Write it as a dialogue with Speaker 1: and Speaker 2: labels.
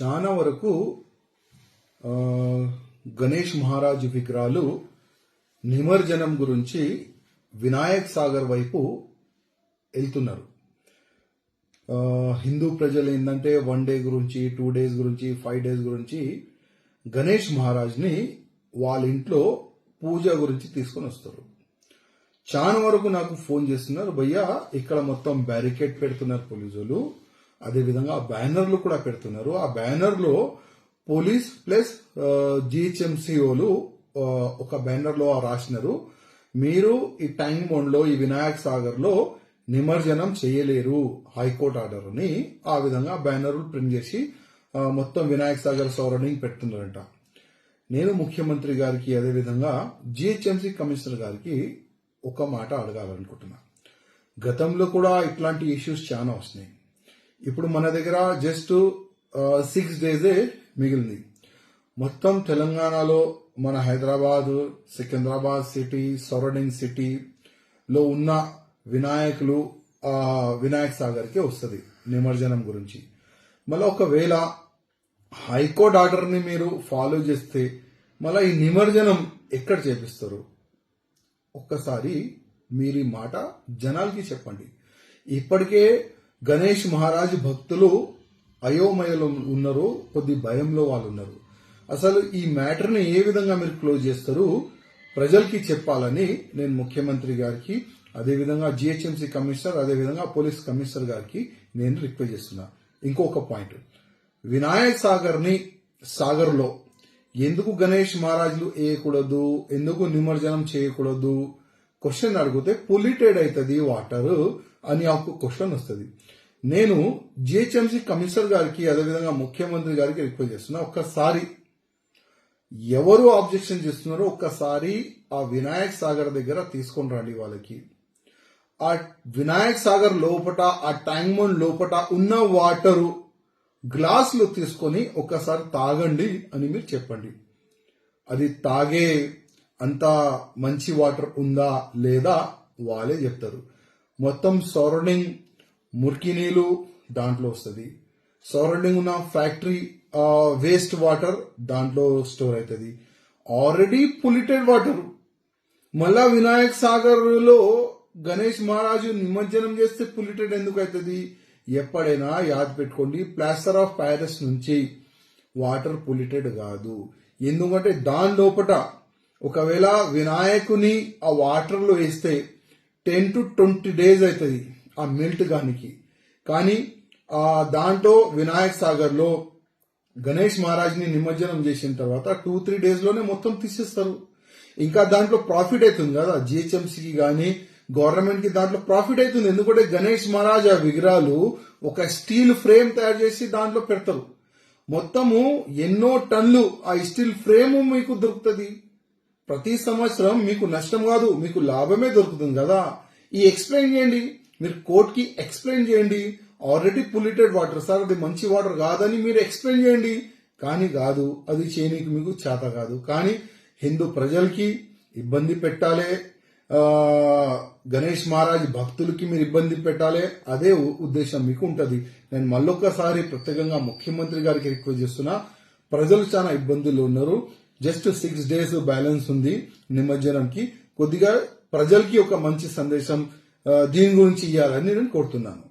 Speaker 1: చాలా వరకు గణేష్ మహారాజ్ విగ్రహాలు నిమజ్జనం గురించి వినాయక్ సాగర్ వైపు వెళ్తున్నారు. హిందూ ప్రజలు ఏంటంటే 1 డే గురించి 2 days గురించి 5 days గురించి గణేష్ మహారాజ్ని వాళ్ళ ఇంట్లో పూజ గురించి తీసుకొని వస్తారు. చాలా వరకు నాకు ఫోన్ చేస్తున్నారు, భయ్యా ఇక్కడ మొత్తం బ్యారికేడ్ పెడుతున్నారు పోలీసులు, అదేవిధంగా బ్యానర్లు కూడా పెడుతున్నారు. ఆ బ్యానర్లో పోలీస్ ప్లస్ జిహెచ్ఎంసీఓలు ఒక బ్యానర్లో రాసినారు, మీరు ఈ టైం బౌండ్లో ఈ వినాయక్ సాగర్లో నిమజ్జనం చేయలేరు, హైకోర్టు ఆర్డర్ అని ఆ విధంగా బ్యానర్లు ప్రింట్ చేసి మొత్తం వినాయక్ సాగర్ సరౌండింగ్ పెడుతున్నారంట. నేను ముఖ్యమంత్రి గారికి అదేవిధంగా జిహెచ్ఎంసీ కమిషనర్ గారికి ఒక మాట అడగాలనుకుంటున్నా. గతంలో కూడా ఇట్లాంటి ఇష్యూస్ చాలా వస్తున్నాయి. ఇప్పుడు మన దగ్గర జస్ట్ 6 days మిగిలింది. మొత్తం తెలంగాణలో మన హైదరాబాద్, సికింద్రాబాద్ సిటీ, సరౌండింగ్ సిటీలో ఉన్న వినాయకులు వినాయక్ సాగర్కి వస్తుంది నిమజ్జనం గురించి. మళ్ళీ ఒకవేళ హైకోర్టు ఆర్డర్ని మీరు ఫాలో చేస్తే మళ్ళీ ఈ నిమజ్జనం ఎక్కడ చేపిస్తారు? ఒక్కసారి మీరు ఈ మాట జనాలకి చెప్పండి. ఇప్పటికే గణేష్ మహారాజ్ భక్తులు అయోమయలో ఉన్నారు, కొద్ది భయంలో వాళ్ళు ఉన్నారు. అసలు ఈ మ్యాటర్ని ఏ విధంగా మీరు క్లోజ్ చేస్తారు ప్రజలకి చెప్పాలని నేను ముఖ్యమంత్రి గారికి, అదేవిధంగా జిహెచ్ఎంసీ కమిషనర్, అదేవిధంగా పోలీస్ కమిషనర్ గారికి నేను రిక్వెస్ట్ చేస్తున్నా. ఇంకొక పాయింట్, వినాయక్ సాగర్లో ఎందుకు గణేష్ మహారాజులు వేయకూడదు, ఎందుకు నిమజ్జనం చేయకూడదు క్వశ్చన్ అడిగితే పొల్యూటెడ్ అవుతుంది వాటర్ అని ఒక క్వశ్చన్ వస్తుంది. నేను జిహెచ్ఎంసీ కమిషనర్ గారికి అదేవిధంగా ముఖ్యమంత్రి గారికి రిక్వెస్ట్ చేస్తున్నా, ఒక్కసారి ఎవరు ఆబ్జెక్షన్ చేస్తున్నారో ఒక్కసారి ఆ వినాయక్ సాగర్ దగ్గర తీసుకొని రండి. వాళ్ళకి ఆ వినాయక్ సాగర్ లోపట, ఆ ట్యాంక్ బండ్ లోపట ఉన్న వాటరు గ్లాసులు తీసుకొని ఒక్కసారి తాగండి అని మీరు చెప్పండి. అది తాగే అంత మంచి వాటర్ ఉందా లేదా వాళ్ళే చెప్తారు. మొత్తం సరౌండింగ్ మురికి నీళ్ళు దాంట్లో వస్తుంది, సరౌండింగ్ ఉన్న ఫ్యాక్టరీ వేస్ట్ వాటర్ దాంట్లో స్టోర్ అవుతుంది. ఆల్రెడీ పొల్యూటెడ్ వాటర్ మళ్ళా వినాయక్ సాగర్ లో గణేష్ మహారాజు నిమజ్జనం చేస్తే పొల్యూటెడ్ ఎందుకు అవుతుంది? ఎప్పుడైనా యాద్ పెట్టుకోండి, ప్లాస్టర్ ఆఫ్ ప్యారిస్ నుంచి వాటర్ పొల్యూటెడ్ కాదు. ఎందుకంటే దాని లోపల ఒకవేళ వినాయకుని ఆ వాటర్ లో వేస్తే 10 to 20 days అవుతుంది ఆ మెల్ట్ గానికి. కానీ దాంట్లో వినాయక్ సాగర్ లో గణేష్ మహారాజ్ ని నిమజ్జనం చేసిన తర్వాత 2-3 days లోనే మొత్తం తీసేస్తారు. ఇంకా దాంట్లో ప్రాఫిట్ అవుతుంది కదా జిహెచ్ఎంసీకి గానీ గవర్నమెంట్ కి, దాంట్లో ప్రాఫిట్ అవుతుంది. ఎందుకంటే గణేష్ మహారాజ్ ఆ విగ్రహాలు ఒక స్టీల్ ఫ్రేమ్ తయారు చేసి దాంట్లో పెడతారు. మొత్తము ఎన్నో టన్నులు ఆ స్టీల్ ఫ్రేమ్ మీకు దొరుకుతుంది. ప్రతి సంవత్సరం మీకు నష్టం కాదు, మీకు లాభమే దొరుకుతుంది కదా. ఈ ఎక్స్ప్లెయిన్ చేయండి, మీరు కోర్టుకి ఎక్స్ప్లెయిన్ చేయండి. ఆల్రెడీ పొల్యూటెడ్ వాటర్ సార్, అది మంచి వాటర్ కాదని మీరు ఎక్స్ప్లెయిన్ చేయండి. కానీ కాదు, అది చేయనీకి మీకు చేత కాదు. కానీ హిందూ ప్రజలకి ఇబ్బంది పెట్టాలి, గణేష్ మహారాజ్ భక్తులకి మీరు ఇబ్బంది పెట్టాలి, అదే ఉద్దేశం మీకు ఉంటది. నేను మళ్ళొక్కసారి ప్రత్యేకంగా ముఖ్యమంత్రి గారికి రిక్వెస్ట్ చేస్తున్నా, ప్రజలు చాలా ఇబ్బందులు ఉన్నారు. జస్ట్ 6 days బ్యాలెన్స్ ఉంది నిమజ్జనంకి. కొద్దిగా ప్రజలకి ఒక మంచి సందేశం దీని గురించి ఇవ్వాలని నేను కోరుతున్నాను.